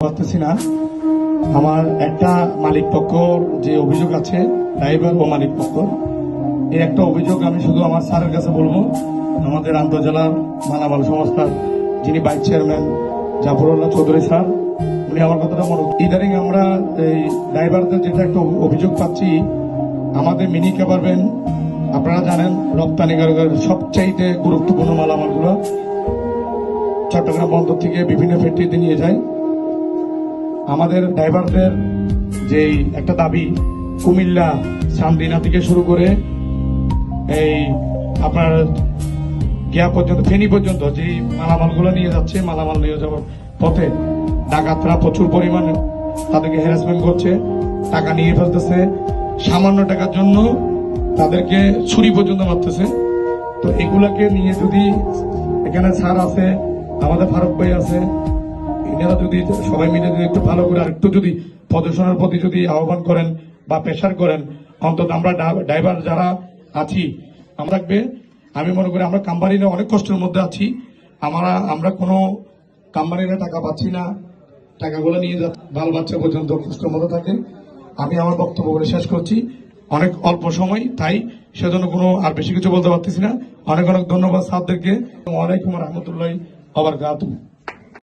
পারতেছি না। আমার একটা মালিক পক্ষ যে অভিযোগ আছে, ড্রাইভার ও মালিক পক্ষ, এই একটা অভিযোগ আমি শুধু আমার স্যারের কাছে বলবো। আমাদের আন্তঃজেলার মালামাল সংস্থার যিনি vice chairman Zafrullah Chowdhury sir, উনি আমার কথাটা মনে, ইদানিং আমরা এই ড্রাইভারদের যেটা একটা অভিযোগ পাচ্ছি, আমাদের মিনি ক্যাবার ভ্যান আপনারা জানেন রপ্তানিকারকের সবচাইতে গুরুত্বপূর্ণ মালামালগুলো চট্টগ্রাম বন্দর থেকে বিভিন্ন ফ্যাক্টরিতে নিয়ে যায়। আমাদের ড্রাইভারদের যেই একটা দাবি, কুমিল্লা চান্দিনা থেকে শুরু করে এই আপনার গিয়া পর্যন্ত, ফেনী পর্যন্ত যে মালামালগুলো নিয়ে যাচ্ছে, মালামাল নিয়ে যাওয়ার পথে ডাকাতরা প্রচুর পরিমাণে তাদেরকে হ্যারাসমেন্ট করছে, টাকা নিয়ে ফেলতেছে, সামান্য টাকার জন্য তাদেরকে ছুরি পর্যন্ত মারতেছে। তো এগুলাকে নিয়ে যদি এখানে স্যার আছে, আমাদের ফারুক ভাই আছে, এনারা যদি সবাই মিলে যদি একটু ভালো করে আরেকটু যদি প্রদর্শনের প্রতি যদি আহ্বান করেন বা প্রেশার করেন, অন্তত আমরা ড্রাইভার যারা আছি আমরা থাকবে। আমি মনে করি আমরা কোম্পানিরা অনেক কষ্টের মধ্যে আছি, আমরা কোনো কোম্পানিরা টাকা পাচ্ছি না, টাকাগুলো নিয়ে বাল বাচ্চা পর্যন্ত কষ্টের মধ্যে থাকে। আমি আমার বক্তব্য বলে শেষ করছি, অনেক অল্প সময়, তাই সেজন্য কোনো আর বেশি কিছু বলতে পারতেছি না। অনেক অনেক ধন্যবাদ স্যারদেরকে। ওয়ালাইকুম রহমতুল্লাহি ওয়া বারাকাতুহু।